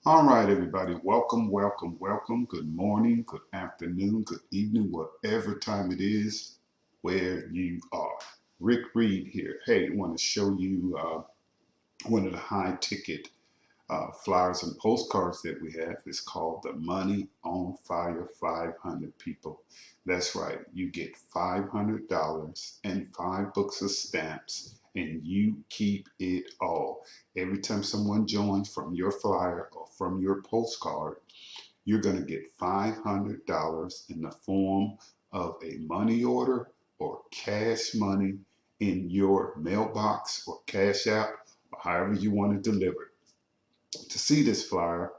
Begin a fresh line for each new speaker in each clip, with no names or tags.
All right, everybody, welcome, welcome, welcome. Good morning, good afternoon, good evening, whatever time it is where you are. Rick Reed here. Hey, I want to show you one of the high ticket flyers and postcards that we have. It's called the Money on Fire 500 People. That's right. You get $500 and 5 books of stamps, and you keep it all. Every time someone joins from your flyer or from your postcard, you're going to get $500 in the form of a money order or cash money in your mailbox or cash app or however you want to deliver it. To see this flyer,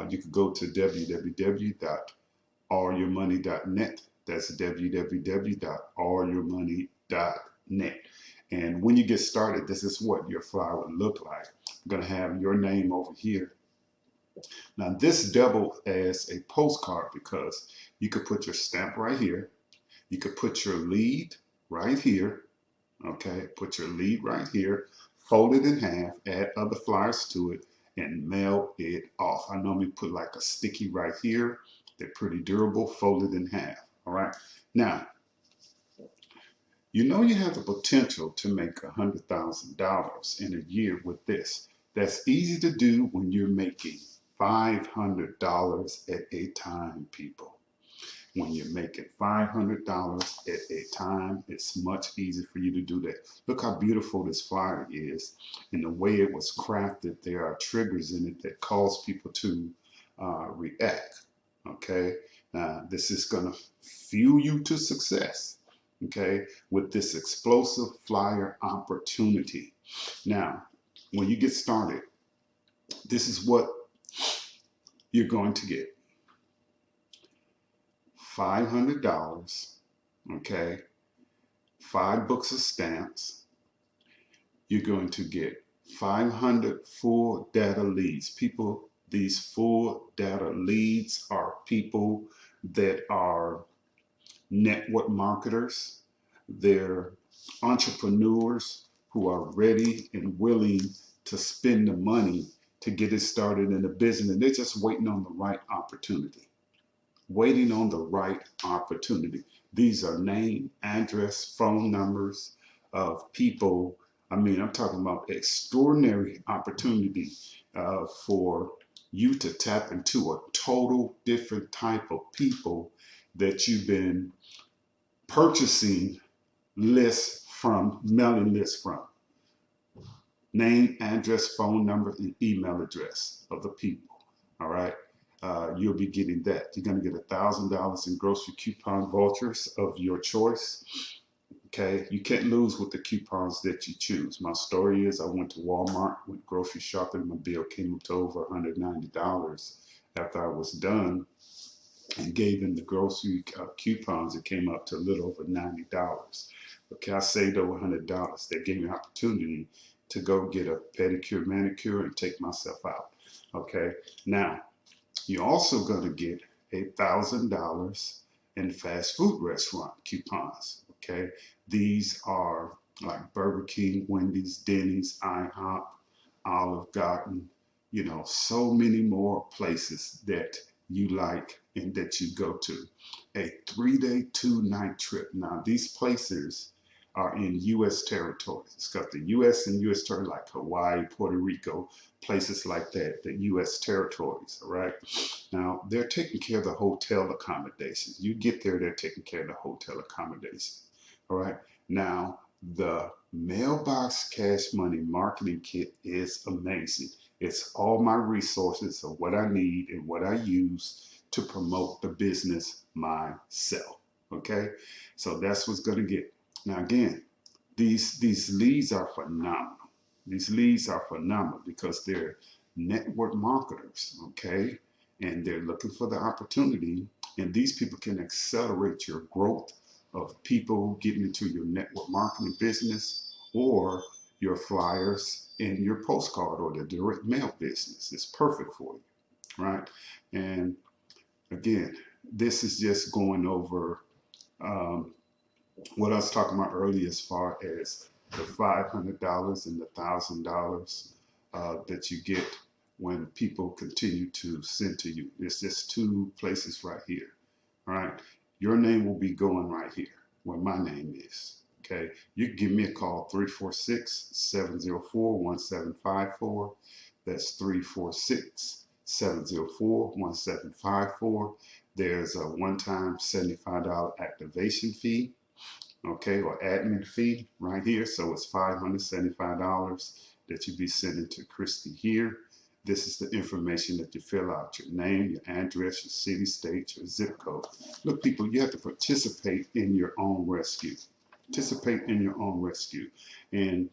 you can go to www.allyourmoney.net. That's www.allyourmoney.net. And when you get started, this is what your flyer would look like. I'm going to have your name over here. Now, this doubles as a postcard because you could put your stamp right here. You could put your lead right here. Okay, put your lead right here, fold it in half, add other flyers to it, and mail it off. I normally put like a sticky right here. They're pretty durable, fold it in half. All right. Now, you know you have the potential to make $100,000 in a year with this. That's easy to do when you're making $500 at a time, people. When you're making $500 at a time, it's much easier for you to do that. Look how beautiful this flyer is. And the way it was crafted, there are triggers in it that cause people to react. Okay. Now, this is going to fuel you to success. Okay. With this explosive flyer opportunity. Now, when you get started, this is what you're going to get. $500, okay, 5 books of stamps. You're going to get 500 full data leads. People, these full data leads are people that are network marketers. They're entrepreneurs who are ready and willing to spend the money to get it started in the business. And they're just waiting on the right opportunity. Waiting on the right opportunity. These are name, address, phone numbers of people. I mean, I'm talking about extraordinary opportunity for you to tap into a total different type of people that you've been purchasing lists from, mailing lists from. Name, address, phone number, and email address of the people. All right. You'll be getting that. You're going to get $1,000 in grocery coupon vouchers of your choice. Okay. You can't lose with the coupons that you choose. My story is I went to Walmart, went grocery shopping. My bill came up to over $190 after I was done and gave them the grocery coupons. It came up to a little over $90. Okay. I saved over $100. That gave me an opportunity to go get a pedicure, manicure, and take myself out. Okay. Now, you're also going to get $1,000 in fast food restaurant coupons. Okay. These are like Burger King, Wendy's, Denny's, IHOP, Olive Garden, you know, so many more places that you like and that you go to. A 3-day, 2-night trip. Now, these places are in U.S. territories. It's got the U.S. and U.S. territories like Hawaii, Puerto Rico, places like that, the U.S. territories, all right? Now, they're taking care of the hotel accommodations. You get there, they're taking care of the hotel accommodations, all right? Now, the Mailbox Cash Money Marketing Kit is amazing. It's all my resources of what I need and what I use to promote the business myself, okay? So that's what's going to get. Now, again, these leads are phenomenal. These leads are phenomenal because they're network marketers, okay? And they're looking for the opportunity. And these people can accelerate your growth of people getting into your network marketing business or your flyers and your postcard or the direct mail business. It's perfect for you, right? And again, this is just going over what I was talking about earlier as far as the $500 and the $1,000 that you get when people continue to send to you. It's just two places right here. All right. Your name will be going right here where my name is. Okay. You can give me a call, 346-704-1754. That's 346-704-1754. There's a one-time $75 activation fee, okay, or admin fee right here. So it's $575 that you be sending to Christy here. This is the information that you fill out: your name, your address, your city, state, your zip code. Look, people, you have to participate in your own rescue. Participate in your own rescue. And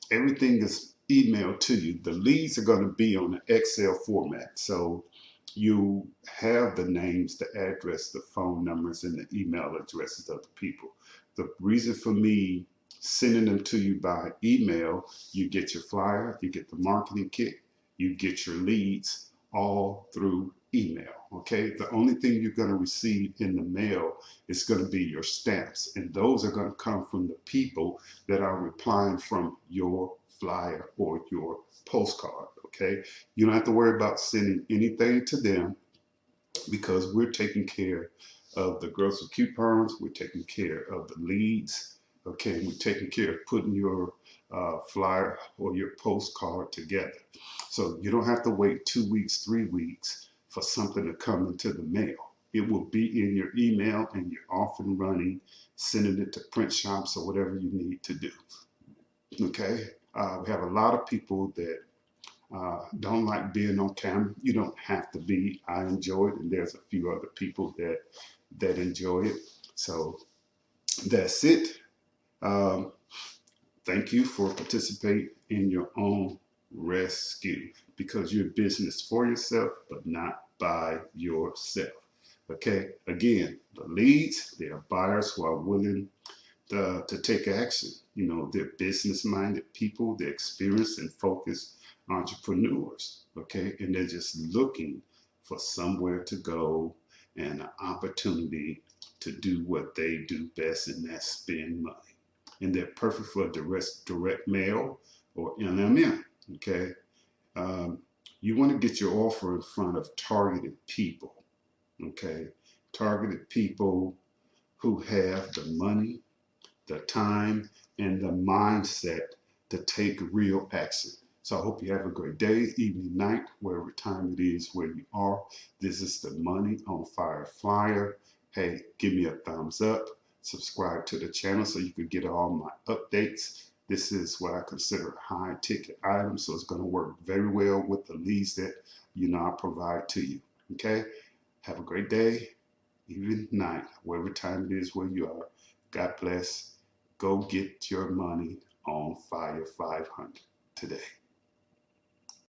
everything is emailed to you. The leads are going to be on an Excel format. So you have the names, the address, the phone numbers, and the email addresses of the people. The reason for me sending them to you by email, you get your flyer, you get the marketing kit, you get your leads all through email. Okay, the only thing you're going to receive in the mail is going to be your stamps, and those are going to come from the people that are replying from your flyer or your postcard. Okay, you don't have to worry about sending anything to them because we're taking care of the grocery coupons, we're taking care of the leads. Okay, we're taking care of putting your flyer or your postcard together. So you don't have to wait 2 weeks, 3 weeks for something to come into the mail. It will be in your email and you're off and running, sending it to print shops or whatever you need to do. Okay, we have a lot of people that don't like being on camera. You don't have to be. I enjoy it, and there's a few other people that enjoy it. So that's it. Um, Thank you for participating in your own rescue because you're business for yourself, but not by yourself. Okay. Again, the leads, they are buyers who are willing to take action. You know, they're business-minded people, they're experienced and focused entrepreneurs, okay? And they're just looking for somewhere to go and an opportunity to do what they do best, and that's spend money. And they're perfect for direct mail or NMM, okay? You want to get your offer in front of targeted people, okay? Targeted people who have the money, the time, and the mindset to take real action. So I hope you have a great day, evening, night, wherever time it is where you are. This is the Money on Fire Flyer. Hey, give me a thumbs up. Subscribe to the channel so you can get all my updates. This is what I consider a high ticket item, so it's going to work very well with the leads that I provide to you. Okay? Have a great day, evening, night, wherever time it is where you are. God bless. Go get your money on Fire 500 today.